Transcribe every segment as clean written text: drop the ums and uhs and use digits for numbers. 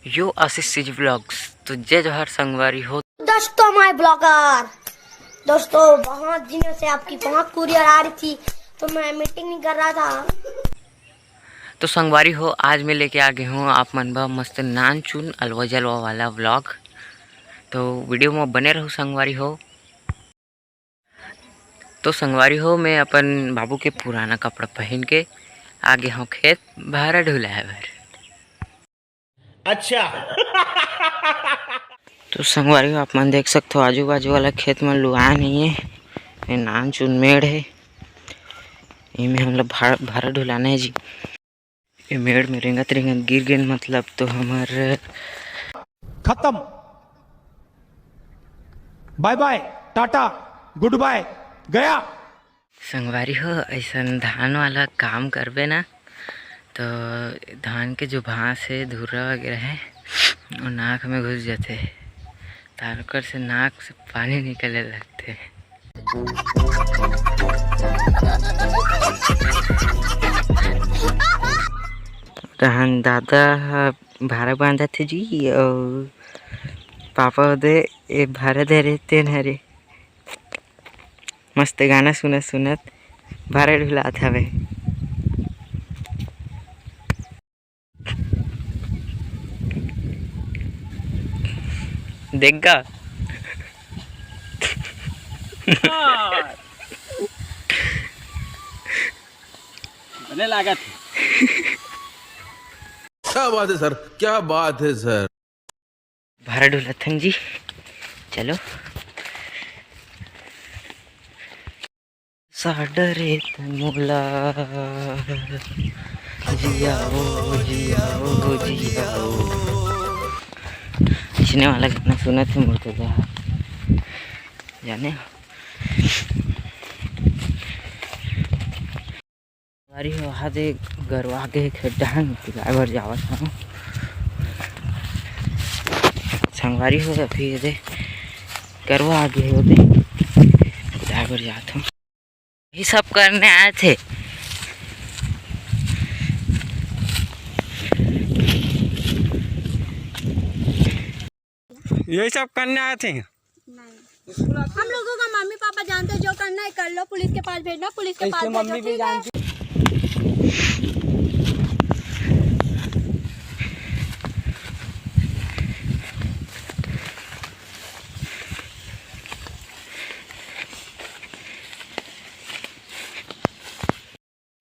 यो आशीष सिज व्लॉग्स। तो जय जोहर संगवारी हो दोस्तों, माय ब्लॉगर दोस्तों, बहुत दिनों से आपकी बहुत कुरियर आ रही थी तो मैं मीटिंग नहीं कर रहा था। तो संगवारी हो, आज मैं लेके आ गई हूँ आप मनबा मस्त नान चुन अलवा जलवा वाला व्लॉग। तो वीडियो में बने रहो संगवारी हो। तो संगवारी हो, मैं अपन बाबू के पुराना कपड़ा पहन के आगे हूँ खेत भारा ढुला है भर। अच्छा। तो संगवारी हो, आप मन देख सकते हो आजू बाजू वाला खेत में लुआ नहीं है, ये नान चुन मेड़ है। इनमें हम लोग भारा ढुलाना है जी। ये मेड़ में रेंगत रेंगत गिर गए मतलब तो हमारे खत्म। Bye bye, tata, good bye, गया। संगवारी हो, ऐसा धान वाला काम करबे ना तो धान के जो भांस है धुर्रा वगैरह है वो नाक में घुस जाते हैं, तारकर से नाक से पानी निकलने लगते हैं। तहन दादा भारा बांधा थे जी और पापा दे ये भारा दे रहे थे हरे मस्त गाना सुनत सुनत भारा ढुलात हवे। देखगा बने लागत। क्या बात है सर, क्या बात है सर। भारा ढुलाथन जी, चलो। साडरे तमुला जियाओ जियाओ जियाओ, इसने वाला गाना सुना थे मुझे जाने। हमारी हाथे गरवा के खेड्डा ड्राइवर जावा था संगवारी हो, अभी ये गरवा आगे होते ड्राइवर जाता हूँ। ये सब करने आए थे। यही सब करने आए थे। हम लोगों का मम्मी पापा जानते हैं, जो करना है कर लो, पुलिस के पास भेजना, पुलिस के पास मम्मी भी जानती।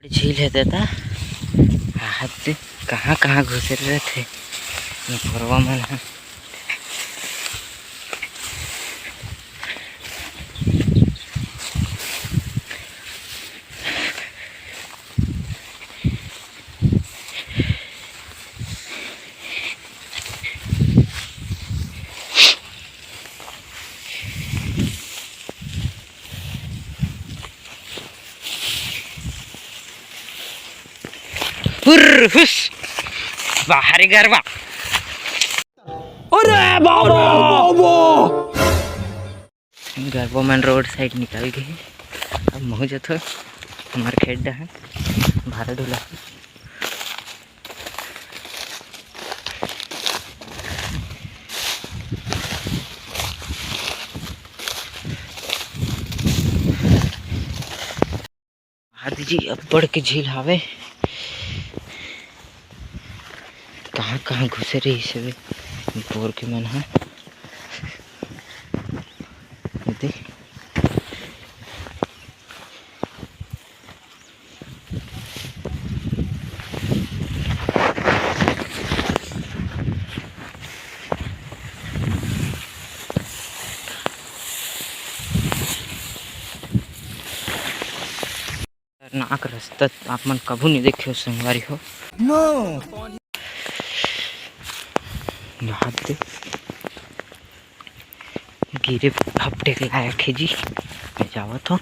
झील है दादा, हाथ कहाँ कहाँ घुसे रहे थे भरवा मन है। हुस बाहर गरबा। अरे बाबा, गरबा मन रोड साइड निकल गए। अब मुझे तो हमारे खेड्डा है भारा ढुला। हादी जी अब बढ़ के झील हावे, कहाँ कहाँ घुसे रही से बोर के मन है देख। नाक रास्ता आप मन कभू नहीं देखे हो संगवारी हो। हाथ गिरे हफ्ते के लायक है जी, मैं जावा तो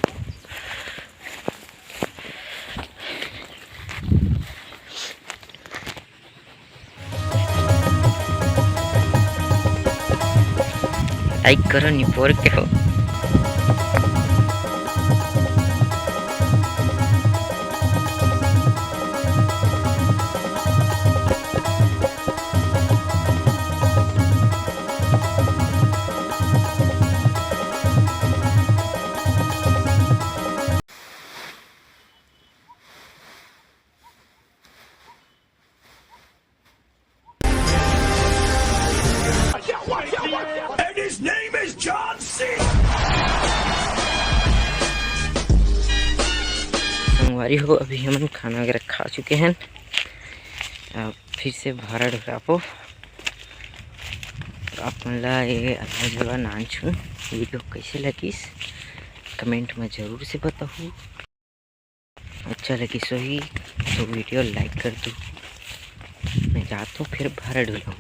लाइक करो नहीं पोर के हो। संगवारी हो, अभी हम खाना वगैरह खा चुके हैं। अब फिर से भाड़ा ढुरापो आप मन ला ये अलग जगह नान छू। वीडियो कैसे लगिस कमेंट में ज़रूर से बताओ। अच्छा लगी सही तो वीडियो लाइक कर दो। मैं जाता हूँ फिर भाड़ा ढूंढूँ।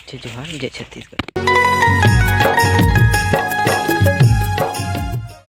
जय जोहार, जय छत्तीसगढ़।